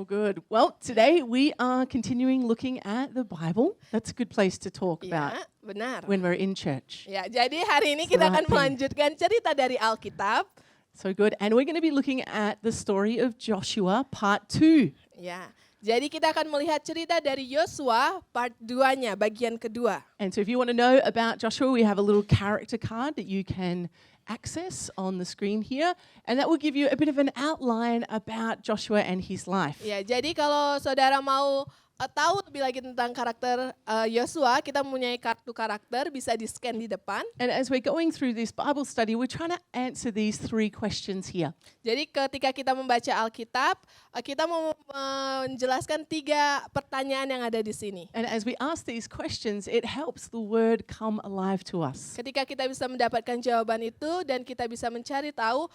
Oh, good. Well, today we are continuing looking at the Bible. That's a good place to talk about Ya, benar. when we're in church. Ya, jadi hari ini It's the kita right akan thing. melanjutkan cerita dari Alkitab. So good. And we're going to be looking at the story of Joshua, part 2. Ya, jadi kita akan melihat cerita dari Yosua part 2-nya, bagian kedua. And so if you want to know about Joshua, we have a little character card that you can access on the screen here. And that will give you a bit of an outline about Joshua and his life. Ya, jadi kalau saudara mau tahu lebih lagi tentang karakter Yosua, kita mempunyai kartu karakter, bisa di-scan di depan. And as we're going through this Bible study, we're trying to answer these 3 questions here. Jadi ketika kita membaca Alkitab, kita mau menjelaskan 3 pertanyaan yang ada di sini. And as we ask these questions, it helps the word come alive to us. Ketika kita bisa mendapatkan jawaban itu dan kita bisa mencari tahu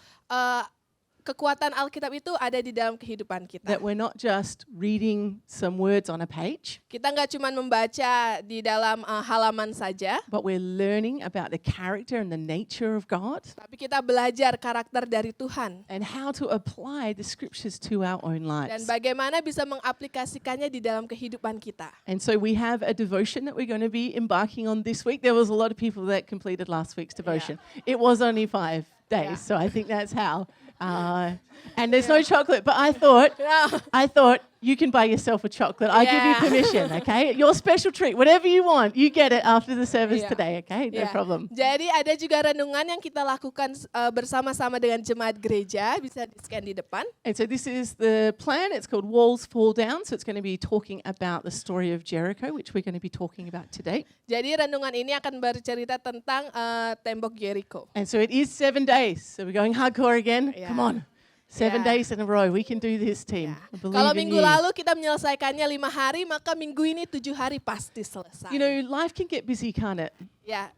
kekuatan Alkitab itu ada di dalam kehidupan kita. That we're not just reading some words on a page, Kita nggak cuma membaca di dalam halaman saja, but we're learning about the character and the nature of God tapi kita belajar karakter dari Tuhan. and how to apply the scriptures to our own Dan lives. bagaimana bisa mengaplikasikannya di dalam kehidupan kita. And so we have a devotion that we're going to be embarking on this week. There was a lot of people that completed last week's devotion. It was only 5 days, so I think that's how. And there's no chocolate, but I thought you can buy yourself a chocolate. I give you Yeah. permission, okay? Your special treat, whatever you want, you get it after the service Yeah. today, okay? No Ya, problem. Jadi ada juga renungan yang kita lakukan bersama-sama dengan jemaat gereja, bisa di-scan di depan. And so this is the plan. It's called Walls Fall Down. So it's going to be talking about the story of Jericho, which we're going to be talking about today. Jadi renungan ini akan bercerita tentang tembok Jericho. And so it is 7 days. So we're going hardcore again. Yeah. Come on. 7 Yeah. days in a row. We can do this, team. I believe Kalau in minggu you. lalu kita menyelesaikannya 5 hari, maka minggu ini 7 hari pasti selesai. You know, life can get busy, can't it? Ya,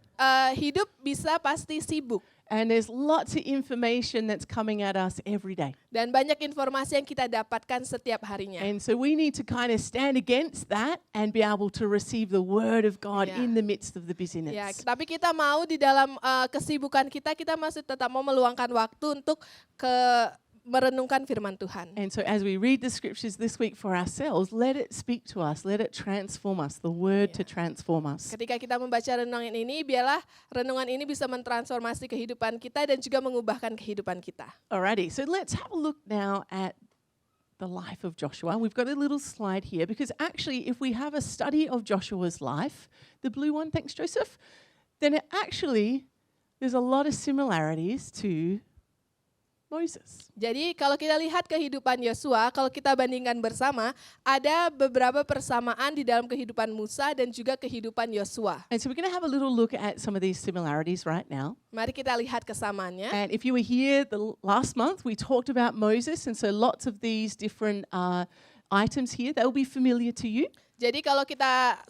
hidup bisa pasti sibuk. And there's lots of information that's coming at us every day. Dan banyak informasi yang kita dapatkan setiap harinya. And so we need to kind of stand against that and be able to receive the word of God Yeah. in the midst of the busyness. Ya, tapi kita mau di dalam kesibukan kita masih tetap mau meluangkan waktu untuk merenungkan firman Tuhan. And so as we read the scriptures this week for ourselves, let it speak to us, let it transform us, the word to transform us. Ketika kita membaca renungan ini, biarlah renungan ini bisa mentransformasi kehidupan kita dan juga mengubahkan kehidupan kita. Alrighty, so let's have a look now at the life of Joshua. We've got a little slide here because actually if we have a study of Joshua's life, the blue one, thanks Joseph, then there's a lot of similarities to Moses. Jadi kalau kita lihat kehidupan Yosua, kalau kita bandingkan bersama, ada beberapa persamaan di dalam kehidupan Musa dan juga kehidupan Yosua. And so we're going to have a little look at some of these similarities right now. Mari kita lihat kesamaannya. And if you were here last month, we talked about Moses, and so lots of these different items here, they'll be familiar to you. Jadi kalau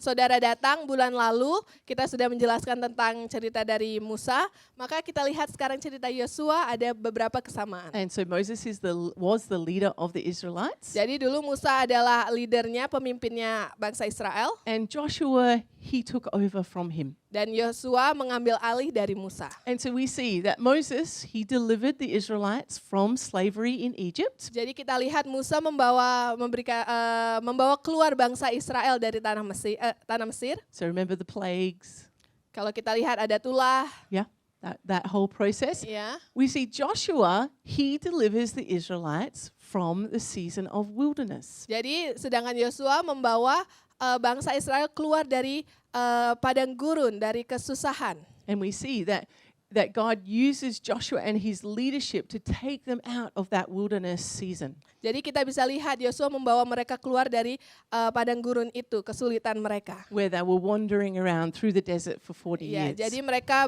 saudara datang bulan lalu, kita sudah menjelaskan tentang cerita dari Musa, maka kita lihat sekarang cerita Yosua ada beberapa kesamaan. And so Moses was the leader of the Israelites. Jadi dulu Musa adalah leadernya, pemimpinnya bangsa Israel, And Joshua, he took over from him. dan Yosua mengambil alih dari Musa. And so we see that Moses, he delivered the Israelites from slavery in Egypt. Jadi kita lihat Musa membawa keluar bangsa Israel dari tanah Mesir. So remember the plagues, Kalau kita lihat ada tulah, yeah, that whole process. ya. We see Joshua, he delivers the Israelites from the season of wilderness. Jadi sedangkan Yosua membawa bangsa Israel keluar dari padang gurun, dari kesusahan. And we see that God uses Joshua and his leadership to take them out of that wilderness season. Jadi kita bisa lihat Yosua membawa mereka keluar dari padang gurun itu, kesulitan mereka. Where they were wandering around through the desert for 40 Ya, years. jadi mereka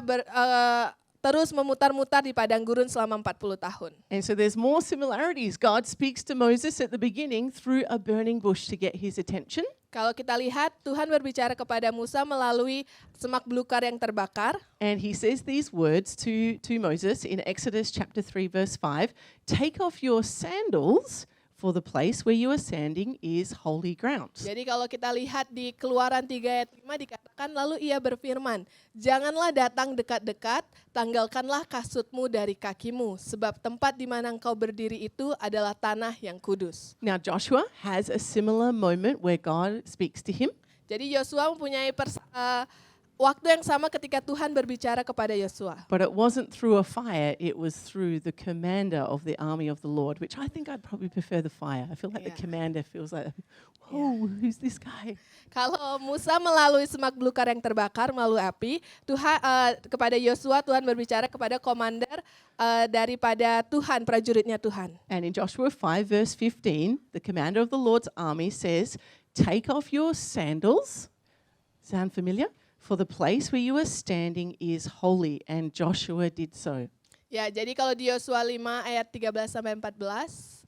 terus memutar-mutar di padang gurun selama 40 tahun. And so there's more similarities. God speaks to Moses at the beginning through a burning bush to get his attention. Kalau kita lihat, Tuhan berbicara kepada Musa melalui semak belukar yang terbakar. And he says these words to Moses in Exodus chapter 3 verse 5, "Take off your sandals, for the place where you are standing is holy ground. Jadi kalau kita lihat di Keluaran 3 ayat 5 dikatakan, lalu ia berfirman, janganlah datang dekat-dekat, tanggalkanlah kasutmu dari kakimu, sebab tempat di mana engkau berdiri itu adalah tanah yang kudus. Now Joshua has a similar moment where God speaks to him. Jadi Yosua mempunyai waktu yang sama ketika Tuhan berbicara kepada Yosua. But it wasn't through a fire, it was through the commander of the army of the Lord, which I think I'd probably prefer the fire. I feel like the Yeah. commander feels like, whoa, who's this guy? Kalau Musa melalui semak belukar yang terbakar melalui api, kepada Yosua Tuhan berbicara kepada komander daripada Tuhan, prajuritnya Tuhan. And in Joshua 5 verse 15, the commander of the Lord's army says, take off your sandals. Sound familiar? For the place where you are standing is holy. And Joshua did so. Ya, jadi kalau di Yosua 5 ayat 13 sampai 14,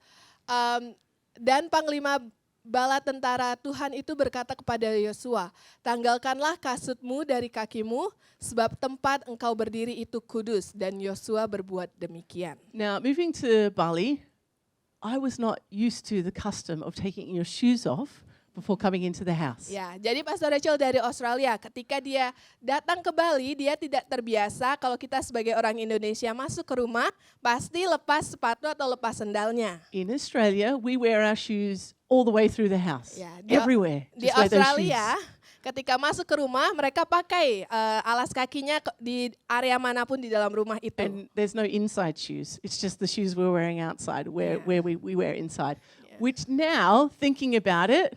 dan panglima bala tentara Tuhan itu berkata kepada Yosua, tanggalkanlah kasutmu dari kakimu, sebab tempat engkau berdiri itu kudus. Dan Yosua berbuat demikian. Now, moving to Bali, I was not used to the custom of taking your shoes off before coming into the house. Ya, jadi Pastor Rachel dari Australia, ketika dia datang ke Bali, dia tidak terbiasa kalau kita sebagai orang Indonesia masuk ke rumah, pasti lepas sepatu atau lepas sandalnya. In Australia, we wear our shoes all the way through the house. Ya, Everywhere. Di Just wear those Australia, shoes. ketika masuk ke rumah, mereka pakai alas kakinya di area manapun di dalam rumah itu. And there's no inside shoes. It's just the shoes we're wearing outside, where we wear inside. Yeah. Which now, thinking about it,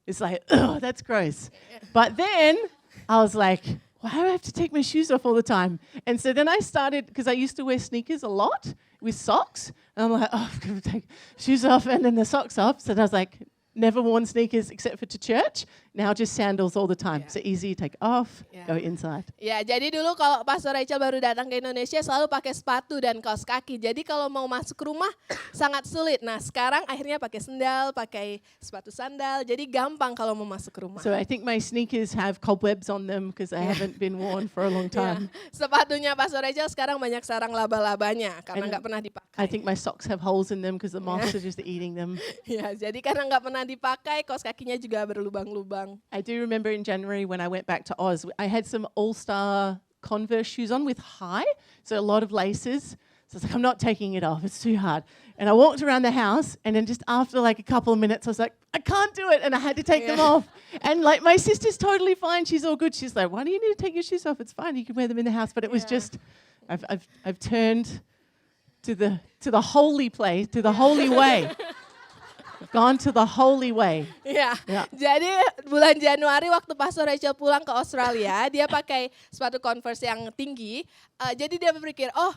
it's like, oh, that's gross. But then I was like, why do I have to take my shoes off all the time? And so then I started, because I used to wear sneakers a lot with socks. And I'm like, oh, I'm going to take shoes off and then the socks off. So then I was like, never worn sneakers except for to church. Now just sandals all the time. Yeah. So easy, take off, Yeah. go inside. Ya, jadi dulu kalau Pastor Rachel baru datang ke Indonesia selalu pakai sepatu dan kaos kaki. Jadi kalau mau masuk ke rumah sangat sulit. Nah, sekarang akhirnya pakai sendal, pakai sepatu sandal. Jadi gampang kalau mau masuk ke rumah. So I think my sneakers have cobwebs on them because they haven't been worn for a long Ya, time. sepatunya Pastor Rachel sekarang banyak sarang laba-labanya karena And nggak pernah I dipakai. think my socks have holes in them because the moths are just eating them. Ya, jadi karena nggak pernah dipakai, kaos kakinya juga berlubang-lubang. I do remember in January when I went back to Oz, I had some all-star Converse shoes on with high, so a lot of laces. So I was like, I'm not taking it off, it's too hard. And I walked around the house, and then just after like a couple of minutes, I was like, I can't do it, and I had to take them Yeah. off. And like my sister's totally fine, she's all good. She's like, why do you need to take your shoes off? It's fine, you can wear them in the house. But it was Yeah. just, I've turned to the holy place, to the holy way. I've gone to the holy way. Ya, Ya. jadi bulan Januari waktu Pastor Rachel pulang ke Australia, dia pakai sepatu Converse yang tinggi. Jadi dia berpikir, oh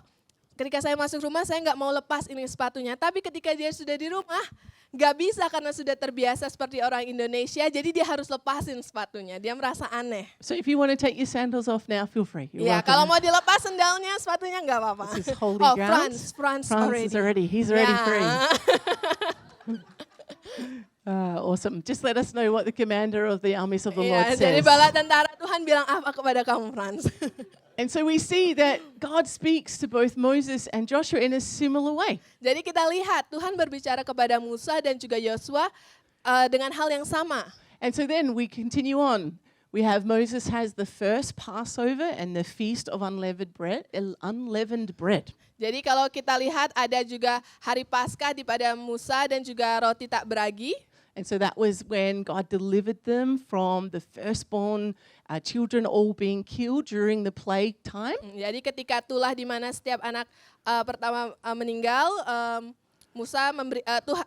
ketika saya masuk rumah saya nggak mau lepas ini sepatunya. Tapi ketika dia sudah di rumah, nggak bisa karena sudah terbiasa seperti orang Indonesia. Jadi dia harus lepasin sepatunya. Dia merasa aneh. So if you want to take your sandals off now, feel free. You're Ya, welcome. kalau mau dilepas sendalnya, sepatunya nggak apa-apa. This is holy Oh, ground. France Franz is already, he's already Ya. free. Awesome. Just let us know what the commander of the armies of the Ya, Lord jadi says. bala tentara Tuhan bilang apa kepada kamu, Franz? And so we see that God speaks to both Moses and Joshua in a similar way. Jadi kita lihat Tuhan berbicara kepada Musa dan juga Yosua dengan hal yang sama. And so then we continue on. We have Moses has the first Passover and the feast of unleavened bread. Jadi kalau kita lihat ada juga hari Paskah di pada Musa dan juga roti tak beragi. And so that was when God delivered them from the firstborn children all being killed during the plague time. Jadi ketika itulah di mana setiap anak pertama meninggal,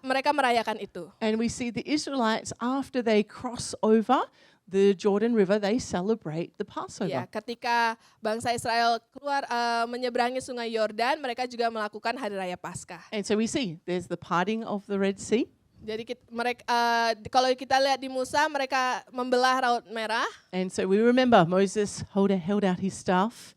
mereka merayakan itu. And we see the Israelites, after they cross over the Jordan River, they celebrate the Passover. Ya, ketika bangsa Israel keluar menyeberangi Sungai Yordan, mereka juga melakukan hari raya Paskah. And so we see there's the parting of the Red Sea. Jadi kalau kita lihat di Musa, mereka membelah Laut Merah. And so we remember Moses held out his staff,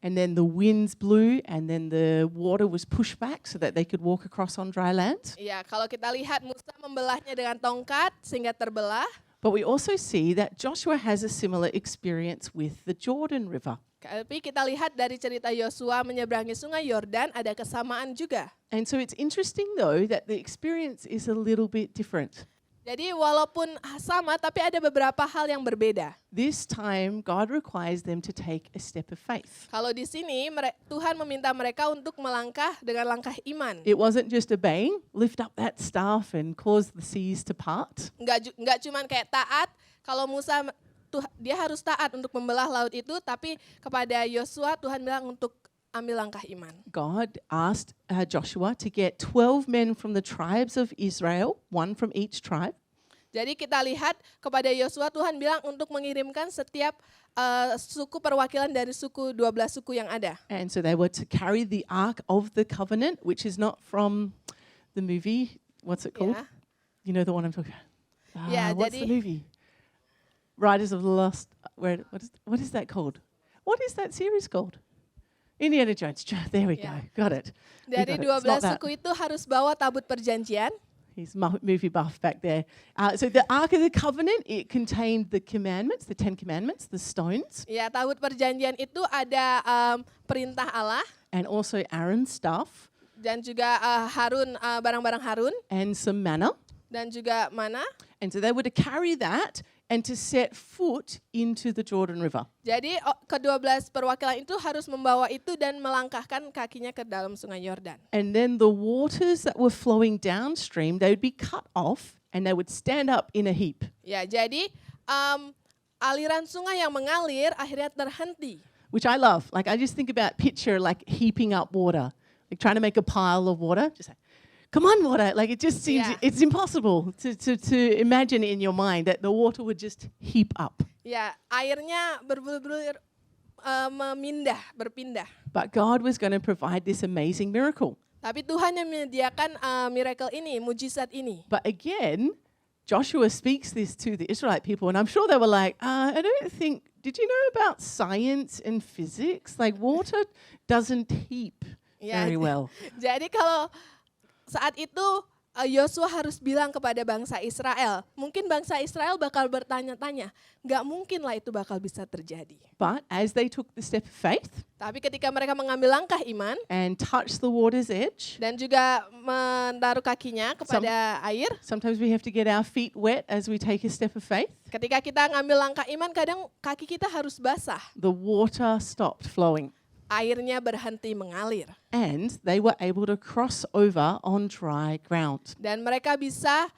and then the winds blew, and then the water was pushed back so that they could walk across on dry land. Ya, kalau kita lihat Musa membelahnya dengan tongkat sehingga terbelah. But we also see that Joshua has a similar experience with the Jordan River. Tapi kita lihat dari cerita Yosua menyeberangi sungai Yordan ada kesamaan juga. And so it's interesting though that the experience is a little bit different. Jadi walaupun sama tapi ada beberapa hal yang berbeda. This time God requires them to take a step of faith. Kalau di sini Tuhan meminta mereka untuk melangkah dengan langkah iman. It wasn't just obeying, lift up that staff and cause the seas to part. Enggak cuman kayak taat, kalau Musa dia harus taat untuk membelah laut itu, tapi kepada Yosua Tuhan bilang untuk ambil langkah iman. God asked Joshua to get 12 men from the tribes of Israel, one from each tribe. Jadi kita lihat kepada Yosua Tuhan bilang untuk mengirimkan setiap suku perwakilan dari suku 12 suku yang ada. And so they were to carry the Ark of the Covenant, which is not from the movie. What's it called? Ya. You know the one I'm talking about? Yeah, what's the jadi- movie? Riders of the Lost. What is that called? What is that series called? Indiana Jones. There we Yeah. go. Got it. We Dari got it. It's not 12 that. suku itu harus bawa tabut perjanjian. He's movie buff back there. So the Ark of the Covenant, it contained the commandments, the 10 commandments, the stones, Ya, tabut perjanjian itu ada perintah Allah and also Aaron's staff dan juga Harun, barang-barang Harun and some manna. dan juga mana. And so they were to carry that and to set foot into the Jordan River. Jadi ke-12 perwakilan itu harus membawa itu dan melangkahkan kakinya ke dalam sungai Yordan. And then the waters that were flowing downstream, they would be cut off and they would stand up in a heap. Ya, jadi aliran sungai yang mengalir akhirnya terhenti. Which I love. Like I just think about picture like heaping up water, like trying to make a pile of water. Just like, come on, water. Like it just seems Yeah. it's impossible to imagine in your mind that the water would just heap up. Ya, airnya berbulir-bulir berpindah. But God was going to provide this amazing miracle. Tapi Tuhan yang menyediakan miracle ini, mujizat ini. But again, Joshua speaks this to the Israelite people, and I'm sure they were like, I don't think, did you know about science and physics? Like water doesn't heap Ya, very well. Jadi kalau saat itu Yosua harus bilang kepada bangsa Israel, mungkin bangsa Israel bakal bertanya-tanya, nggak mungkin lah itu bakal bisa terjadi. But as they took the step of faith Tapi ketika mereka mengambil langkah iman and touched the water's edge, dan juga menaruh kakinya kepada air, sometimes we have to get our feet wet as we take a step of faith. ketika kita ngambil langkah iman, kadang kaki kita harus basah. The water stopped flowing Airnya berhenti mengalir. and they were able to cross over on dry ground. Dan mereka bisa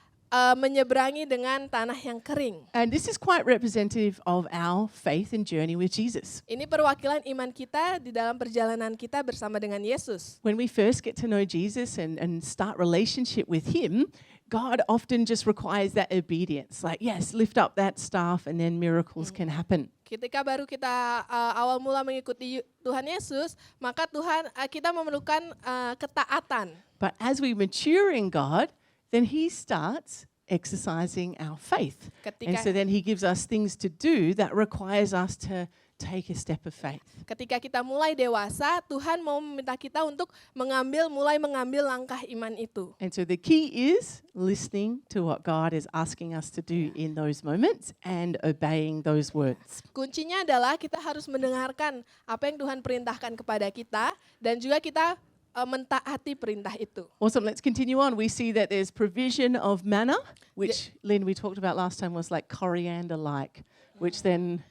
menyeberangi dengan tanah yang kering. And this is quite representative of our faith and journey with Jesus. Ini perwakilan iman kita di dalam perjalanan kita bersama dengan Yesus. When we first get to know Jesus and start relationship with him, God often just requires that obedience. Like, yes, lift up that staff and then miracles can happen. Ketika baru kita awal mula mengikuti Tuhan Yesus, maka kita memerlukan ketaatan. But as we mature in God, then he starts exercising our faith. And so then he gives us things to do that requires us to take a step of faith. Ketika kita mulai dewasa, Tuhan mau meminta kita untuk mulai mengambil langkah iman itu. And so the key is listening to what God is asking us to do in those moments and obeying those words. Kuncinya adalah kita harus mendengarkan apa yang Tuhan perintahkan kepada kita dan juga kita mentaati perintah itu. Awesome, let's continue on. We see that there's provision of manna, which, Lynn, we talked about last time was like coriander-like, which then,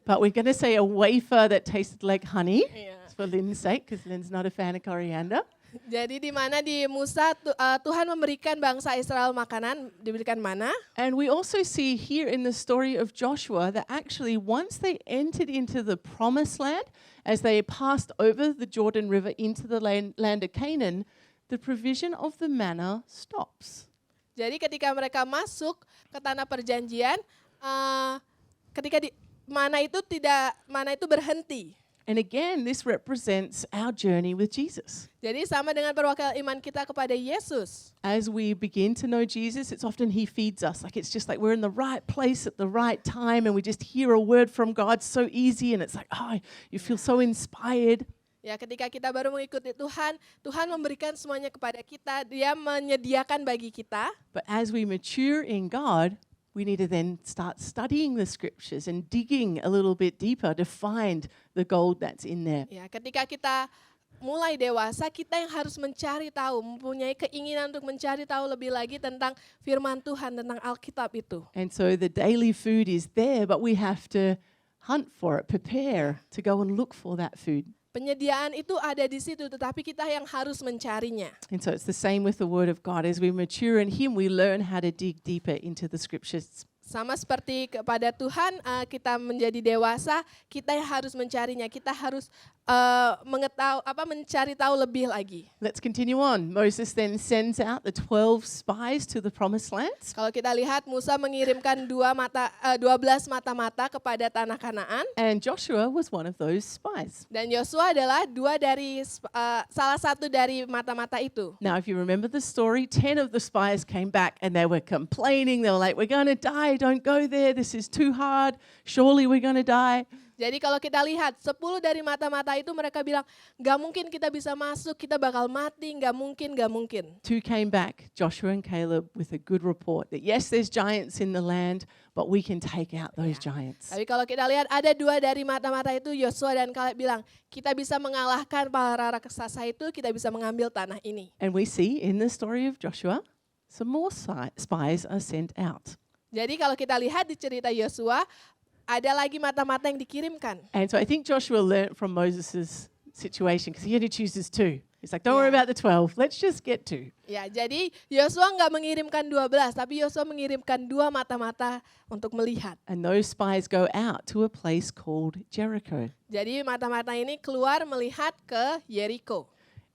but we're going to say a wafer that tasted like honey, for Lynn's sake, because Lynn's not a fan of coriander. Jadi di mana di Musa Tuhan memberikan bangsa Israel makanan, diberikan mana. And we also see here in the story of Joshua that actually once they entered into the promised land, as they passed over the Jordan River into the land of Canaan, the provision of the manna stops. Jadi ketika mereka masuk ke tanah perjanjian, mana itu berhenti. And again, this represents our journey with Jesus. Jadi sama dengan perwakilan iman kita kepada Yesus. As we begin to know Jesus, it's often he feeds us. Like it's just like we're in the right place at the right time and we just hear a word from God so easy and it's like, oh, you feel so inspired. Ya, ketika kita baru mengikuti Tuhan, Tuhan memberikan semuanya kepada kita, Dia menyediakan bagi kita. But as we mature in God, we need to then start studying the scriptures and digging a little bit deeper to find the gold that's in there. Ya, ketika kita mulai dewasa, kita yang harus mencari tahu, mempunyai keinginan untuk mencari tahu lebih lagi tentang firman Tuhan, tentang Alkitab itu. And so the daily food is there, but we have to hunt for it, prepare to go and look for that food. Penyediaan itu ada di situ, tetapi kita yang harus mencarinya. And so it's the same with the Word of God. As we mature in Him, we learn how to dig deeper into the scriptures. Sama seperti kepada Tuhan, kita menjadi dewasa, kita yang harus mencarinya, kita harus mencari tahu lebih lagi. Let's continue on. Moses then sends out the 12 spies to the promised lands. Kalau kita lihat, Musa mengirimkan 12 mata-mata kepada tanah Kanaan. And Joshua was one of those spies. Dan Yosua adalah salah satu dari mata-mata itu. Now, if you remember the story, 10 of the spies came back and they were complaining. They were like, we're going to die. Don't go there. This is too hard. Surely we're going to die. Jadi kalau kita lihat 10 dari mata-mata itu mereka bilang, gak mungkin kita bisa masuk, kita bakal mati, gak mungkin. 2 came back, Joshua and Caleb, with a good report that yes, there's giants in the land, but we can take out those giants. Tapi kalau kita lihat ada 2 dari mata-mata itu, Yosua dan Caleb bilang, kita bisa mengalahkan para raksasa itu, kita bisa mengambil tanah ini. And we see in the story of Joshua, some more spies are sent out. Jadi kalau kita lihat di cerita Yosua, ada lagi mata-mata yang dikirimkan. And so I think Joshua learnt from Moses' situation because he only chooses 2. He's like, don't worry about the 12, let's just get 2. Ya, jadi Yosua nggak mengirimkan 12, tapi Yosua mengirimkan 2 mata-mata untuk melihat. And those spies go out to a place called Jericho. Jadi mata-mata ini keluar melihat ke Yeriko.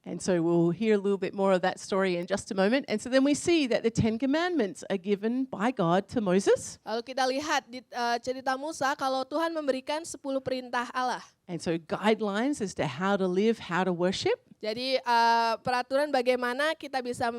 And so we'll hear a little bit more of that story in just a moment. And so then we see that the 10 commandments are given by God to Moses. Lalu kita lihat di cerita Musa kalau Tuhan memberikan 10 perintah Allah. And so guidelines as to how to live, how to worship. Jadi peraturan bagaimana kita bisa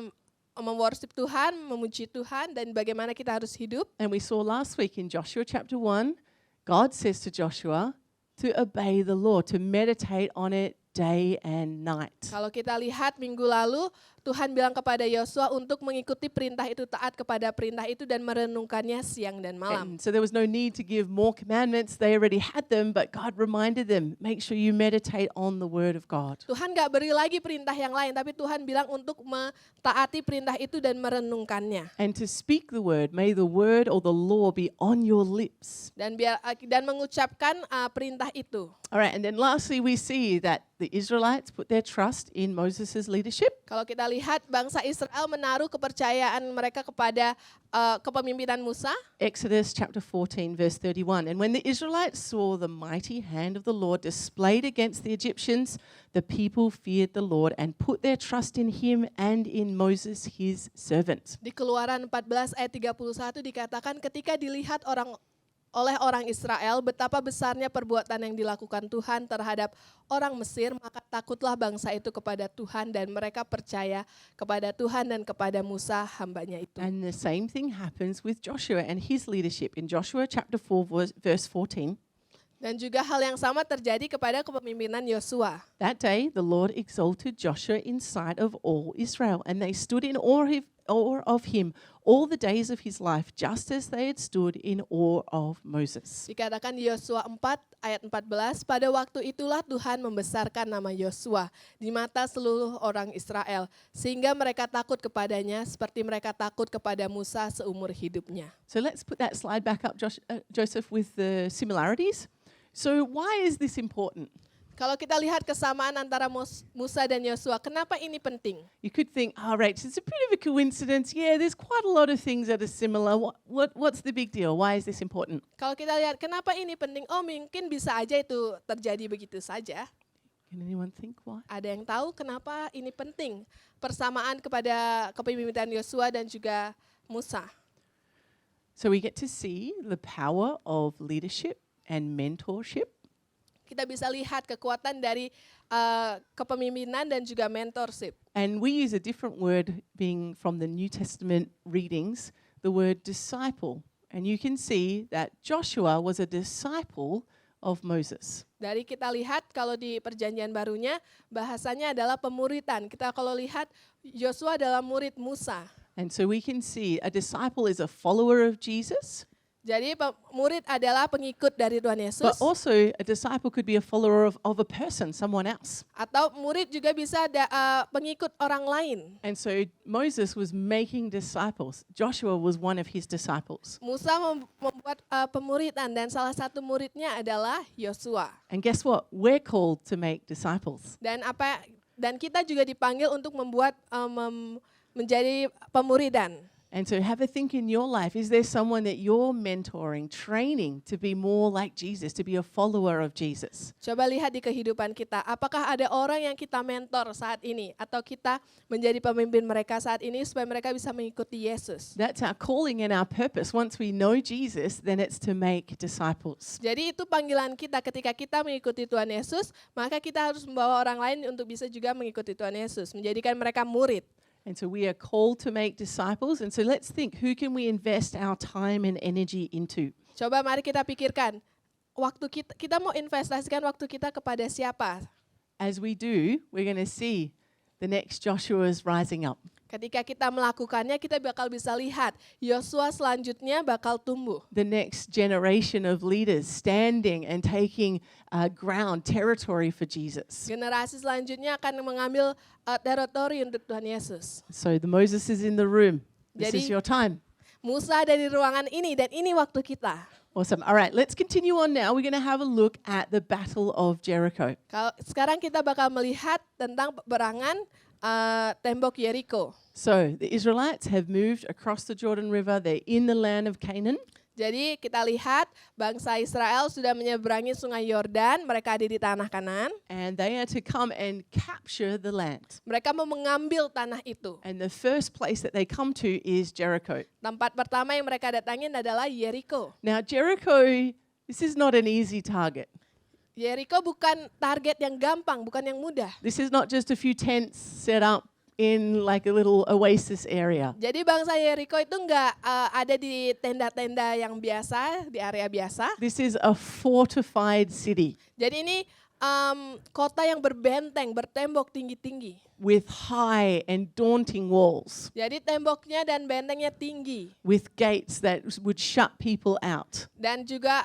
memworship Tuhan, memuji Tuhan, dan bagaimana kita harus hidup. And we saw last week in Joshua chapter 1, God says to Joshua to obey the law, to meditate on it day and night. Kalau kita lihat minggu lalu, Tuhan bilang kepada Yosua untuk mengikuti perintah itu, taat kepada perintah itu dan merenungkannya siang dan malam. And so there was no need to give more commandments. They already had them, but God reminded them, make sure you meditate on the word of God. Tuhan gak beri lagi perintah yang lain, tapi Tuhan bilang untuk mentaati perintah itu dan merenungkannya. And to speak the word, may the word or the law be on your lips. Dan mengucapkan perintah itu. All right, and then lastly we see that the Israelites put their trust in Moses' leadership. Kalau kita lihat bangsa Israel menaruh kepercayaan mereka kepada kepemimpinan Musa. Exodus chapter 14 verse 31. And when the Israelites saw the mighty hand of the Lord displayed against the Egyptians, the people feared the Lord and put their trust in him and in Moses his servant. Di Keluaran 14 ayat 31 dikatakan ketika dilihat oleh orang Israel betapa besarnya perbuatan yang dilakukan Tuhan terhadap orang Mesir, maka takutlah bangsa itu kepada Tuhan dan mereka percaya kepada Tuhan dan kepada Musa hambanya itu. And the same thing happens with Joshua and his leadership. In Joshua chapter 4 verse 14, dan juga hal yang sama terjadi kepada kepemimpinan Yosua. that day the Lord exalted Joshua in sight of all Israel, and they stood in awe of him all the days of his life, just as they had stood in awe of Moses. Dikatakan di Yosua 4 ayat 14, pada waktu itulah Tuhan membesarkan nama Yosua di mata seluruh orang Israel, sehingga mereka takut kepadanya seperti mereka takut kepada Musa seumur hidupnya. So let's put that slide back up, Joseph, with the similarities. So why is this important? Kalau kita lihat kesamaan antara Musa dan Yosua, kenapa ini penting? You could think, Rach, it's a bit of a coincidence. Yeah, there's quite a lot of things that are similar. What's the big deal? Why is this important? Kalau kita lihat kenapa ini penting, mungkin bisa aja itu terjadi begitu saja. Can anyone think why? Ada yang tahu kenapa ini penting? Persamaan kepada kepemimpinan Yosua dan juga Musa. So we get to see the power of leadership and mentorship. Kita bisa lihat kekuatan dari kepemimpinan dan juga mentorship. And we use a different word being from the New Testament readings, the word disciple. And you can see that Joshua was a disciple of Moses. Dari kita lihat kalau di perjanjian barunya bahasanya adalah pemuritan. Kita kalau lihat Yosua adalah murid Musa. And so we can see a disciple is a follower of Jesus, Jadi murid adalah pengikut dari Tuhan but Yesus. also a disciple could be a follower of a person, someone else. Atau murid juga bisa pengikut orang lain. And so Moses was making disciples. Joshua was one of his disciples. Musa membuat pemuridan dan salah satu muridnya adalah Yosua. And guess what? We're called to make disciples. Dan kita juga dipanggil untuk membuat menjadi pemuridan. And so have a think in your life. Is there someone that you're mentoring, training to be more like Jesus, to be a follower of Jesus? Coba lihat di kehidupan kita, apakah ada orang yang kita mentor saat ini atau kita menjadi pemimpin mereka saat ini supaya mereka bisa mengikuti Yesus. That's our calling and our purpose. Once we know Jesus, then it's to make disciples. Jadi itu panggilan kita ketika kita mengikuti Tuhan Yesus, maka kita harus membawa orang lain untuk bisa juga mengikuti Tuhan Yesus, menjadikan mereka murid. And so we are called to make disciples. And so let's think, who can we invest our time and energy into? Coba mari kita pikirkan, waktu kita mau investasikan waktu kita kepada siapa? As we do, we're going to see the next Joshua's rising up. Ketika kita melakukannya, kita bakal bisa lihat Yosua selanjutnya bakal tumbuh. The next generation of leaders standing and taking ground, territory for Jesus. Generasi selanjutnya akan mengambil teritori untuk Tuhan Yesus. So the Moses is in the room. This is Jadi- your time. Musa ada di ruangan ini dan ini waktu kita. Awesome. All right, let's continue on now. We're going to have a look at the Battle of Jericho. Sekarang kita bakal melihat tentang peperangan tembok Yeriko. So the Israelites have moved across the Jordan River. They're in the land of Canaan. Jadi kita lihat bangsa Israel sudah menyeberangi sungai Yordan, mereka ada di tanah Kanaan. And they are to come and capture the land. Mereka mau mengambil tanah itu. And the first place that they come to is Jericho. Tempat pertama yang mereka datangin adalah Yeriko. Now, Jericho, this is not an easy target. Yeriko bukan target yang gampang, bukan yang mudah. This is not just a few tents set up in like a little oasis area. Jadi bangsa Yeriko itu nggak ada di tenda-tenda yang biasa, di area biasa. This is a fortified city Jadi ini kota yang berbenteng, bertembok tinggi-tinggi. with high and daunting walls, Jadi temboknya dan bentengnya tinggi. with gates that would shut people out. Dan juga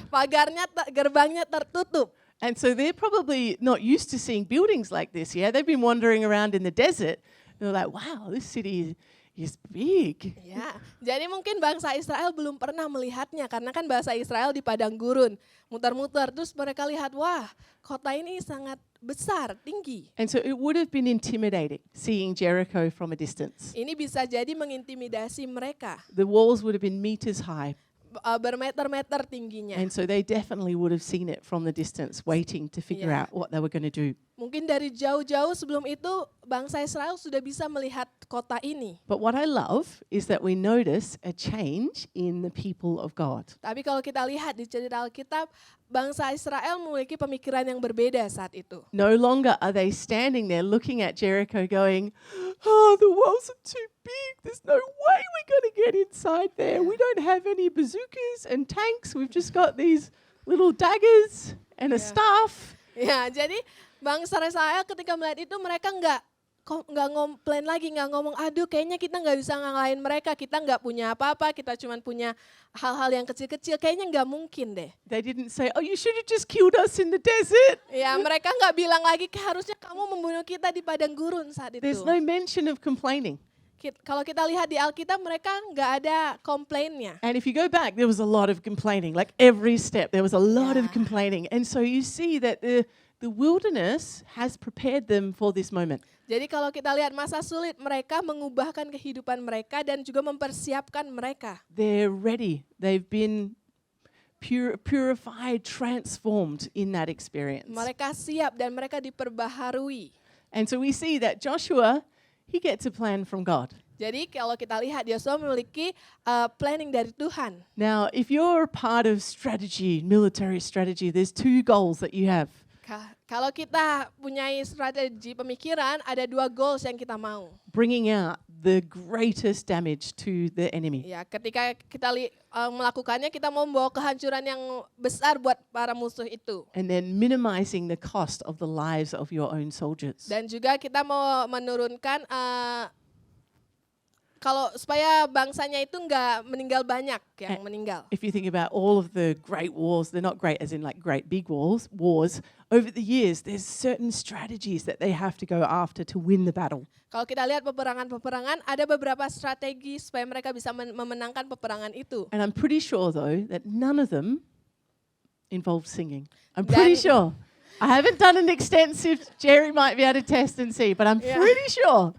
pagarnya, gerbangnya tertutup. And so they're probably not used to seeing buildings like this, yeah? They've been wandering around in the desert. They're like, wow, this city is big. Ya, jadi mungkin bangsa Israel belum pernah melihatnya karena kan bahasa Israel di padang gurun, muter-muter. Terus mereka lihat, wah, kota ini sangat besar, tinggi. And so it would have been intimidating seeing Jericho from a distance. Ini bisa jadi mengintimidasi mereka, The walls would have been meters high. bermeter-meter tingginya. And so they definitely would have seen it from the distance, waiting to figure Yeah. out what they were going to do. Mungkin dari jauh-jauh sebelum itu bangsa Israel sudah bisa melihat kota ini. But what I love is that we notice a change in the people of God. Tapi kalau kita lihat di cerita Alkitab, bangsa Israel memiliki pemikiran yang berbeda saat itu. No longer are they standing there looking at Jericho going, oh, the walls are too big. There's no way we're going to get inside there. We don't have any bazookas and tanks. We've just got these little daggers and a Yeah. staff. Ya, jadi bangsa Israel ketika melihat itu mereka nggak ngomplain lagi, nggak ngomong, aduh kayaknya kita nggak bisa ngalahin mereka, kita nggak punya apa-apa, kita cuma punya hal-hal yang kecil-kecil, kayaknya nggak mungkin deh. They didn't say, oh, you should have just killed us in the desert. Ya, mereka nggak bilang lagi, harusnya kamu membunuh kita di padang gurun saat itu. There's no mention of complaining. Kalau kita lihat di Alkitab, mereka nggak ada komplainnya. And if you go back, there was a lot of complaining. Like every step, there was a lot of Yeah. complaining. And so you see that the wilderness has prepared them for this moment. Jadi kalau kita lihat masa sulit, mereka mengubahkan kehidupan mereka dan juga mempersiapkan mereka. They're ready. They've been purified, transformed in that experience. Mereka siap dan mereka diperbaharui. And so we see that Joshua, he gets a plan from God. Jadi kalau kita lihat Yosua memiliki planning dari Tuhan. Now, if you're a part of strategy, military strategy, there's two goals that you have. Kalau kita punya strategi pemikiran, ada dua goals yang kita mau. Bringing out the greatest damage to the enemy. Ya, ketika kita melakukannya, kita mau membawa kehancuran yang besar buat para musuh itu. And then minimizing the cost of the lives of your own soldiers. Dan juga kita mau menurunkan kalau supaya bangsanya itu nggak meninggal banyak yang meninggal. If you think about all of the great wars, they're not great as in like great big wars, over the years there's certain strategies that they have to go after to win the battle. Kalau kita lihat peperangan-peperangan, ada beberapa strategi supaya mereka bisa memenangkan peperangan itu. And I'm pretty sure though that none of them involve singing. I'm pretty sure. I haven't done an extensive, Jerry might be able to test and see, but I'm pretty sure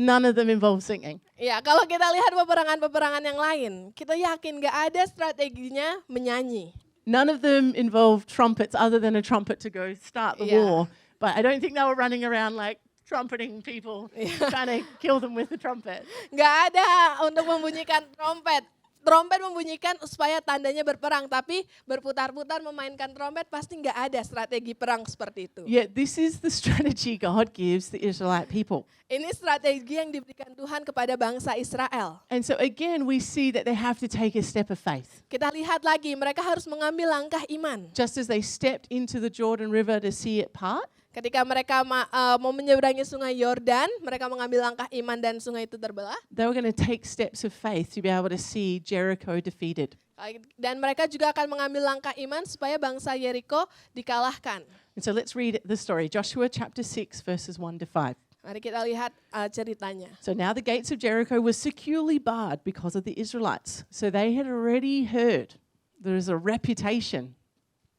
none of them involve singing. Ya, kalau kita lihat peperangan-peperangan yang lain, kita yakin gak ada strateginya menyanyi. None of them involve trumpets other than a trumpet to go start the war. But I don't think they were running around like trumpeting people, trying to kill them with the trumpet. Gak ada untuk membunyikan trompet. Trompet membunyikan supaya tandanya berperang, tapi berputar-putar memainkan trompet pasti nggak ada strategi perang seperti itu. Yet this is the strategy God gives the Israelite people. Ini strategi yang diberikan Tuhan kepada bangsa Israel. And so again, we see that they have to take a step of faith. Kita lihat lagi, mereka harus mengambil langkah iman. Just as they stepped into the Jordan River to see it part, Ketika mereka mau menyeberangi sungai Yordan, mereka mengambil langkah iman dan sungai itu terbelah. they were going to take steps of faith to be able to see Jericho defeated. Dan mereka juga akan mengambil langkah iman supaya bangsa Yeriko dikalahkan. And so let's read the story. Joshua chapter 6 verses 1 to 5. Mari kita lihat ceritanya. So now the gates of Jericho were securely barred because of the Israelites. So they had already heard there is a reputation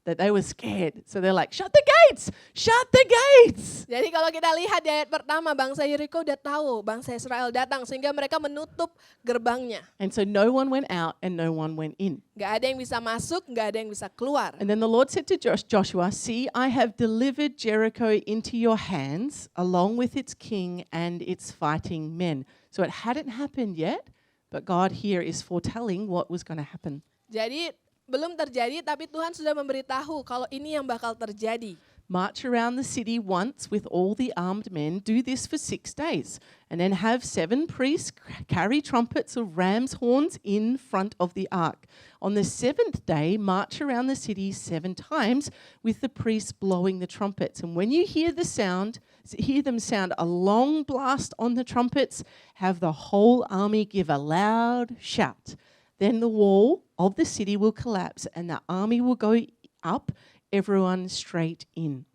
that they were scared. So they're like, shut the gates! Shut the gates! Jadi kalau kita lihat di ayat pertama, bangsa Yeriko udah tahu bangsa Israel datang sehingga mereka menutup gerbangnya. And so no one went out and no one went in. Gak ada yang bisa masuk, gak ada yang bisa keluar. And then the Lord said to Joshua, see, I have delivered Jericho into your hands along with its king and its fighting men. So it hadn't happened yet, but God here is foretelling what was going to happen. Jadi belum terjadi, tapi Tuhan sudah memberitahu kalau ini yang bakal terjadi. March around the city once with all the armed men. Do this for 6 days. And then have 7 priests carry trumpets of ram's horns in front of the ark. On the 7th day, march around the city 7 times with the priests blowing the trumpets. And when you hear them sound a long blast on the trumpets, have the whole army give a loud shout. Then the wall of the city will collapse and the army will go up, everyone straight in.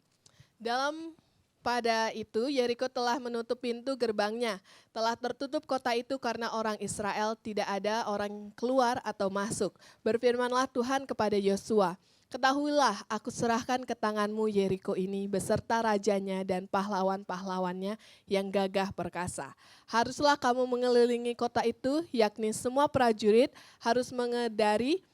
Pada itu, Yeriko telah menutup pintu gerbangnya. Telah tertutup kota itu karena orang Israel, tidak ada orang keluar atau masuk. Berfirmanlah Tuhan kepada Yosua, ketahuilah, aku serahkan ke tanganmu Yeriko ini beserta rajanya dan pahlawan-pahlawannya yang gagah perkasa. Haruslah kamu mengelilingi kota itu, yakni semua prajurit harus mengedari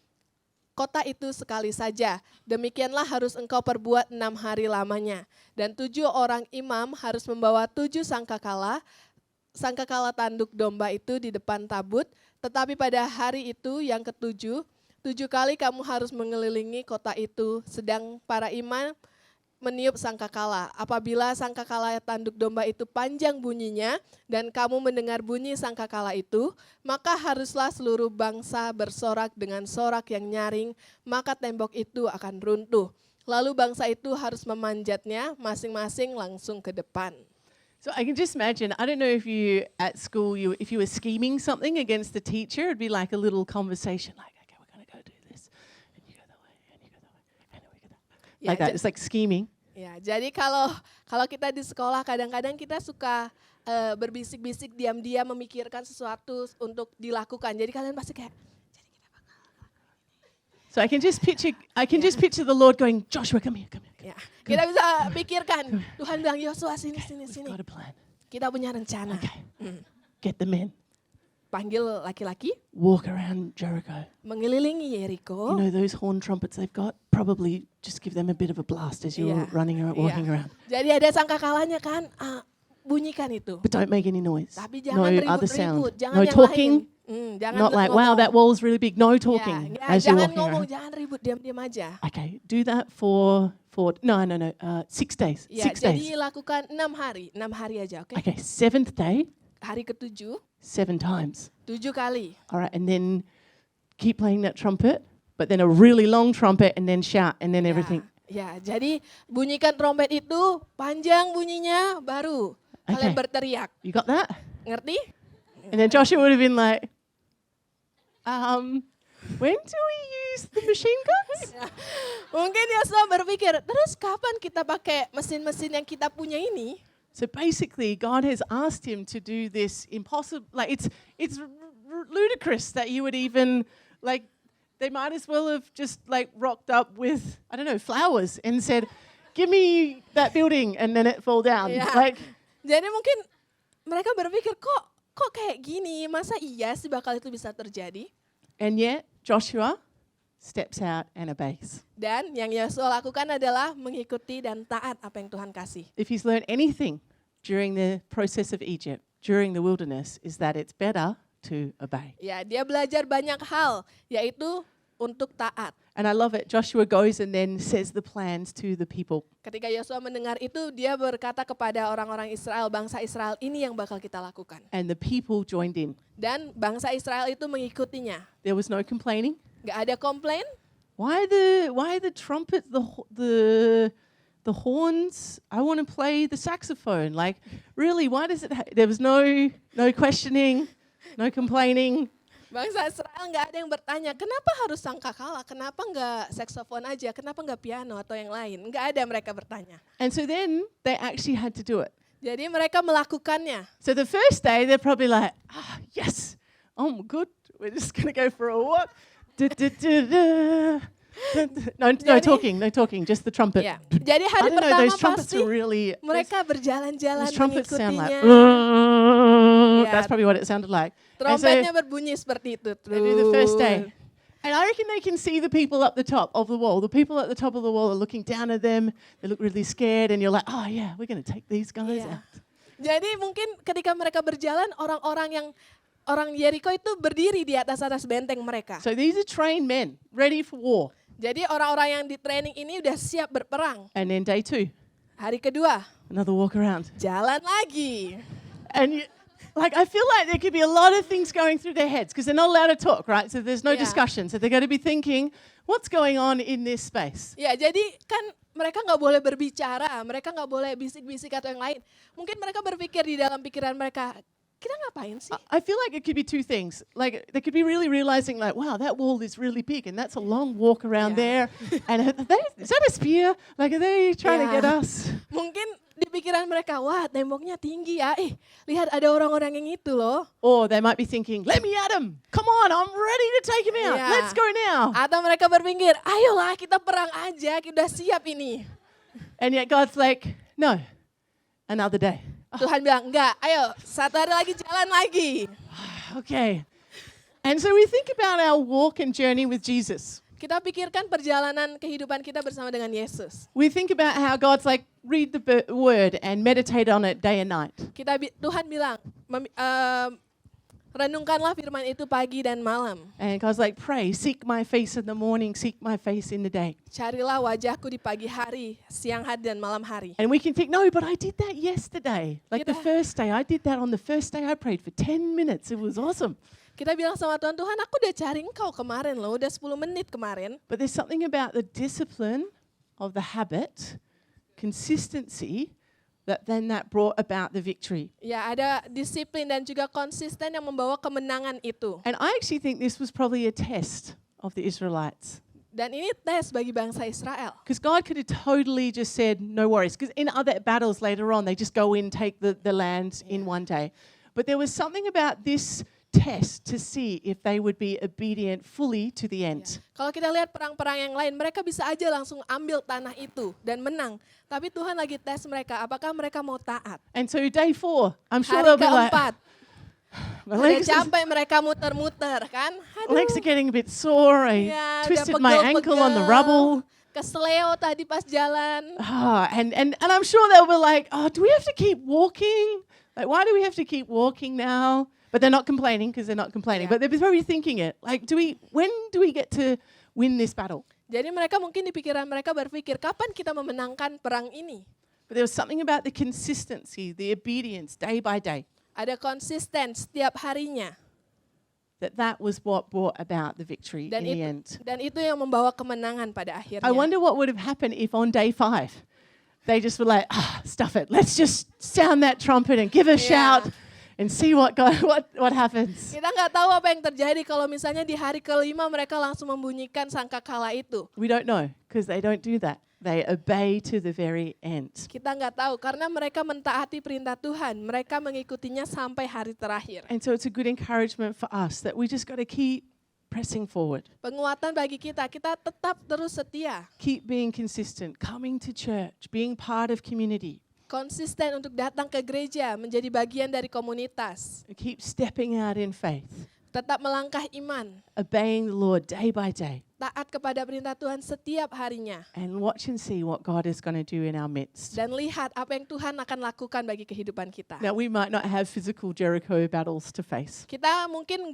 kota itu sekali saja. Demikianlah harus engkau perbuat 6 hari lamanya. Dan 7 orang imam harus membawa 7 sangkakala tanduk domba itu di depan tabut. Tetapi pada hari itu yang ke-7, 7 kali kamu harus mengelilingi kota itu, sedang para imam meniup sangkakala. Apabila sangkakala tanduk domba itu panjang bunyinya, dan kamu mendengar bunyi sangkakala itu, maka haruslah seluruh bangsa bersorak dengan sorak yang nyaring, maka tembok itu akan runtuh. Lalu bangsa itu harus memanjatnya, masing-masing langsung ke depan. So I can just imagine, I don't know if you at school, if you were scheming something against the teacher, it'd be like a little conversation like, like that, it's like scheming. Ya, jadi kalau kita di sekolah kadang-kadang kita suka berbisik-bisik diam-diam memikirkan sesuatu untuk dilakukan. Jadi kalian pasti kayak, jadi kita bakal. So I can just picture the Lord going, Joshua, come here. Ya, kita bisa pikirkan, Tuhan bilang, Yosua sini. Got a plan. Kita punya rencana. Okay. Get the men. Panggil laki-laki. Walk around Jericho. Mengelilingi Yeriko. You know those horn trumpets they've got? Probably just give them a bit of a blast as you're running around, walking around. Jadi ada sangkakalanya kan, bunyikan itu. But don't make any noise. Tapi jangan ribut-ribut, jangan no yang talking. lain. Jangan Not like, ngomong. wow, that wall's really big. No talking as you're jangan walking ngomong, around. jangan ribut, diam-diam aja. Okay, do that for 6 days. Ya, 6 jadi days. lakukan 6 hari aja, oke? Okay, 7th day, hari ke-7, 7 times. 7 kali. All right, and then keep playing that trumpet, but then a really long trumpet, and then shout, and then everything. Ya, jadi bunyikan trompet itu panjang bunyinya, baru kalian Okay. berteriak. You got that? Ngerti? And then Joshua would have been like, when do we use the machine guns? Mungkin Yosua berpikir, terus kapan kita pakai mesin-mesin yang kita punya ini? So basically, God has asked him to do this impossible. Like it's ludicrous that you would even like. They might as well have just like rocked up with, I don't know, flowers and said, "Give me that building," and then it fall down. Ya. Like, Jadi mungkin mereka berpikir, kok kayak gini? Masa iya sih bakal itu bisa terjadi? and yet Joshua steps out and obeys. Dan yang Yosua lakukan adalah mengikuti dan taat apa yang Tuhan kasih. If he's learned anything during the process of Egypt, during the wilderness, is that it's better to obey. Ya, dia belajar banyak hal, yaitu untuk taat. And I love it. Joshua goes and then says the plans to the people. Ketika Yosua mendengar itu, dia berkata kepada orang-orang Israel, bangsa Israel, ini yang bakal kita lakukan. And the people joined in. Dan bangsa Israel itu mengikutinya. There was no complaining. Gak ada komplain. Why the trumpet, the horns? I want to play the saxophone. Like, really, why does it there was no questioning, no complaining. Bangsa Israel nggak ada yang bertanya, kenapa harus sangkakala? Kenapa nggak saksofon aja? Kenapa nggak piano atau yang lain? Nggak ada mereka bertanya. And so then they actually had to do it. Jadi mereka melakukannya. So the first day they're probably like, yes, oh good, we're just gonna go for a walk. No talking, just the trumpet. Ya. Jadi I hari don't know, pertama those trumpets pasti are really. mereka berjalan-jalan Those trumpets sound like. mengikutinya. Ya. That's probably what it sounded like. And so Trompetnya berbunyi seperti itu. they do the first day. And I reckon they can see the people up the top of the wall. The people at the top of the wall are looking down at them. They look really scared, and you're like, oh yeah, we're going to take these guys Iya. out. Jadi mungkin ketika mereka berjalan, orang Yeriko itu berdiri di atas benteng mereka. So these are trained men, ready for war. Jadi orang-orang yang di training ini udah siap berperang. And then day 2, Hari kedua, another walk around. jalan lagi. And I feel like there could be a lot of things going through their heads because they're not allowed to talk, right? So there's no Yeah. discussion. So they're going to be thinking, what's going on in this space? Ya, jadi kan mereka nggak boleh berbicara, mereka nggak boleh bisik-bisik atau yang lain. Mungkin mereka berpikir di dalam pikiran mereka, kita ngapain sih? I feel like it could be two things. Like they could be really realizing like, wow, that wall is really big and that's a long walk around Yeah. there. And is that a spear? Like are they trying to Yeah. get us? Mungkin di pikiran mereka, wah temboknya tinggi ya, lihat ada orang-orang yang itu loh. Or they might be thinking, let me at him. Come on, I'm ready to take him out. Yeah. Let's go now. Atau mereka berpikir, ayolah kita perang aja, kita udah siap ini. And yet God's like, no, another day. Tuhan bilang, enggak, ayo satu hari lagi jalan lagi. Okay. And so we think about our walk and journey with Jesus. Kita pikirkan perjalanan kehidupan kita bersama dengan Yesus. We think about how God's like, read the word and meditate on it day and night. Tuhan bilang, renungkanlah firman itu pagi dan malam. And God's like, pray, seek my face in the morning, seek my face in the day. Carilah wajahku di pagi hari, siang hari dan malam hari. And we can think, no, but I did that yesterday. Like the Kita- first day, I did that on the first day I prayed for 10 minutes. It was awesome. Kita bilang sama Tuhan, Tuhan aku udah cari engkau kemarin loh, udah 10 menit kemarin. But there's something about the discipline of the habit, consistency, that brought about the victory. Ya ada disiplin dan juga konsisten yang membawa kemenangan itu. And I actually think this was probably a test of the Israelites. Dan ini tes bagi bangsa Israel. Because God could have totally just said, no worries. Because in other battles later on, they just go in, take the land in one day. But there was something about this test to see if they would be obedient fully to the end. Kalau kita lihat perang-perang yang lain, mereka bisa aja langsung ambil tanah itu dan menang. Tapi Tuhan lagi tes mereka, apakah mereka mau taat? And so day 4, I'm sure Hari they'll be like, keempat, my udah legs, capek mereka muter-muter kan? legs are getting a bit sore. I Ya, twisted udah my ankle on the pegel-pegel. rubble. Kesleo tadi pas jalan. And I'm sure they'll be like, oh, do we have to keep walking? Like, why do we have to keep walking now? But they're not complaining because they're not complaining. Yeah. But they're probably thinking it. Like, when do we get to win this battle? Jadi mereka mungkin di pikiran mereka berpikir, kapan kita memenangkan perang ini? But there was something about the consistency, the obedience, day by day. ada konsisten setiap harinya. That was what brought about the victory Dan in the end. itu yang membawa kemenangan pada akhirnya. I wonder what would have happened if on day 5 they just were like, stuff it. Let's just sound that trumpet and give a shout and see what happens. Kita nggak tahu apa yang terjadi kalau misalnya di hari kelima mereka langsung membunyikan sangkakala itu. We don't know because they don't do that. They obey to the very end. Kita nggak tahu karena mereka mentaati perintah Tuhan. Mereka mengikutinya sampai hari terakhir. And so it's a good encouragement for us that we just got to keep pressing forward. Penguatan bagi kita tetap terus setia. Keep being consistent, coming to church, being part of community. Konsisten untuk datang ke gereja, menjadi bagian dari komunitas. Keep stepping out in faith. Tetap melangkah iman. Obeying the Lord day by day. Taat kepada perintah Tuhan setiap harinya. And watch and see what God is going to do in our midst. Dan lihat apa yang Tuhan akan lakukan bagi kehidupan kita. Now we might not have physical Jericho battles to face. Kita mungkin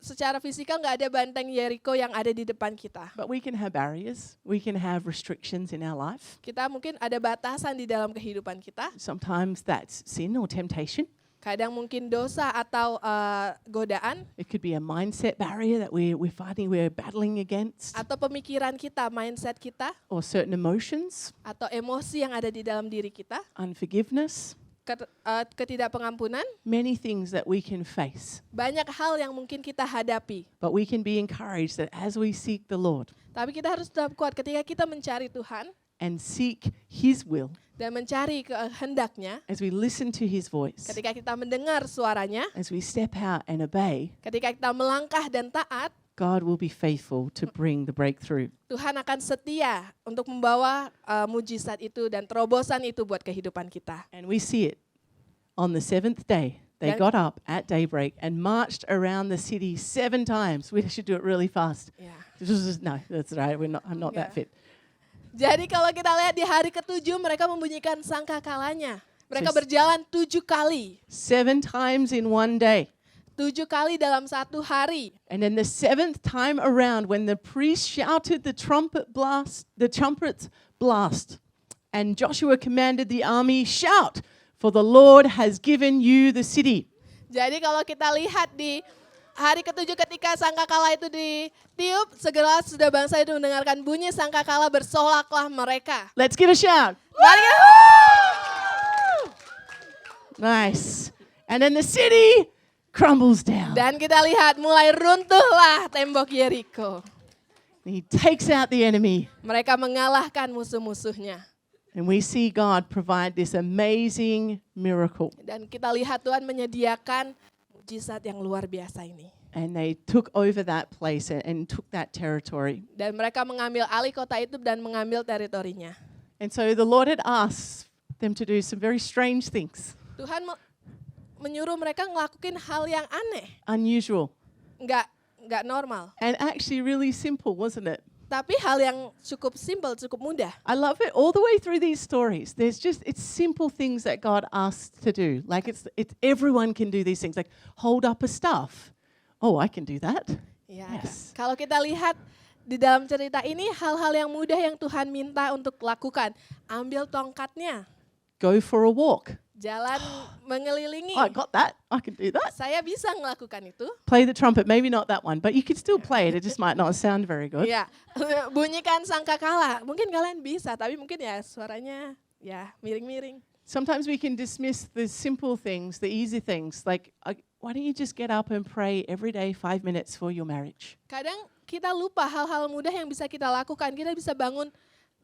secara fisikal nggak ada benteng Jericho yang ada di depan kita. But we can have barriers. We can have restrictions in our life. Kita mungkin ada batasan di dalam kehidupan kita. Sometimes that's sin or temptation. Kadang mungkin dosa atau godaan. It could be a mindset barrier that we're battling against. Atau pemikiran kita, mindset kita. Or certain emotions. Atau emosi yang ada di dalam diri kita. Unforgiveness. Ketidakpengampunan. Many things that we can face. Banyak hal yang mungkin kita hadapi. But we can be encouraged that as we seek the Lord. Tapi kita harus tetap kuat ketika kita mencari Tuhan. And seek His will. Dan mencari kehendaknya. As we listen to His voice. Ketika kita mendengar suaranya. As we step out and obey. Ketika kita melangkah dan taat. God will be faithful to bring the breakthrough. Tuhan akan setia untuk membawa mujizat itu dan terobosan itu buat kehidupan kita. And we see it. On the 7th day, they got up at daybreak and marched around the city 7 times. We should do it really fast. Yeah. No, that's right. I'm not that fit. Jadi kalau kita lihat di hari ke-7 mereka membunyikan sangkakalanya. Mereka berjalan 7 kali. 7 times in one day. 7 kali dalam satu hari. And then the 7th time around, when the priest shouted the trumpets blast, and Joshua commanded the army, shout, for the Lord has given you the city. Jadi kalau kita lihat di hari ke-7 ketika sangkakala itu ditiup, segera sudah bangsa itu mendengarkan bunyi sangkakala, bersoraklah mereka. Let's give a shout. Mari kita. Nice. And then the city crumbles down. Dan kita lihat mulai runtuhlah tembok Jericho. He takes out the enemy. Mereka mengalahkan musuh-musuhnya. And we see God provide this amazing miracle. Dan kita lihat Tuhan menyediakan mujizat yang luar biasa ini. And they took over that place and took that territory. Dan mereka mengambil alih kota itu dan mengambil teritorinya. And so the Lord had asked them to do some very strange things. Tuhan menyuruh mereka ngelakuin hal yang aneh. Unusual. Nggak normal. And actually really simple, wasn't it? Tapi hal yang cukup simple, cukup mudah. I love it all the way through these stories. It's simple things that God asks to do. Like it's everyone can do these things. Like hold up a staff. Oh, I can do that. Ya, Yes. kalau kita lihat di dalam cerita ini hal-hal yang mudah yang Tuhan minta untuk lakukan. Ambil tongkatnya. Go for a walk. Jalan mengelilingi. I got that. I can do that. Saya bisa melakukan itu. Play the trumpet. Maybe not that one, but you could still play it. It just might not sound very good. Ya, bunyikan sangkakala. Mungkin kalian bisa, tapi mungkin ya suaranya ya miring-miring. Sometimes we can dismiss the simple things, the easy things. Like, why don't you just get up and pray every day 5 minutes for your marriage? Kadang kita lupa hal-hal mudah yang bisa kita lakukan. Kita bisa bangun,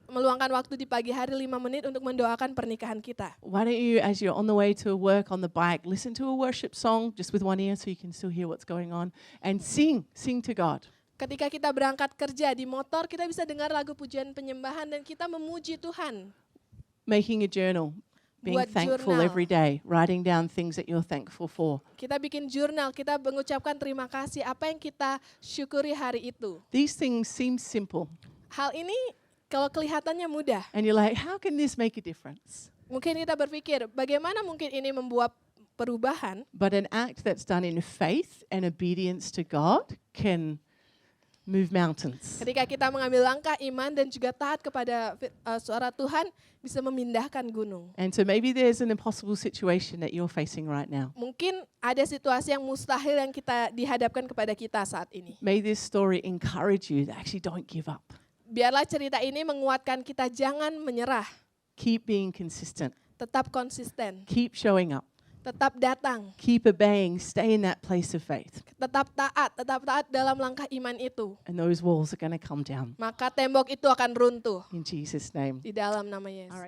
meluangkan waktu di pagi hari 5 menit untuk mendoakan pernikahan kita. Why don't you, as you're on the way to work on the bike, listen to a worship song just with one ear so you can still hear what's going on, and sing to God. Ketika kita berangkat kerja di motor, kita bisa dengar lagu pujian penyembahan dan kita memuji Tuhan. Making a journal, being Buat thankful jurnal. every day, writing down things that you're thankful for. Kita bikin jurnal, kita mengucapkan terima kasih apa yang kita syukuri hari itu. These things seem simple, Hal ini kalau kelihatannya mudah, and you're like, how can this make a difference? mungkin kita berpikir bagaimana mungkin ini membuat perubahan. But an act that's done in faith and obedience to God can move mountains. Ketika kita mengambil langkah iman dan juga taat kepada suara Tuhan, bisa memindahkan gunung. And so maybe there's an impossible situation that you're facing right now. Mungkin ada situasi yang mustahil yang kita dihadapkan kepada kita saat ini. May this story encourage you that actually don't give up. Biarlah cerita ini menguatkan kita jangan menyerah, Keep being consistent. tetap konsisten, Keep showing up. tetap datang, Keep obeying. Stay in that place of faith. tetap taat dalam langkah iman itu. And those walls are going to come down. Maka tembok itu akan runtuh In Jesus' name. di dalam nama Yesus. All right.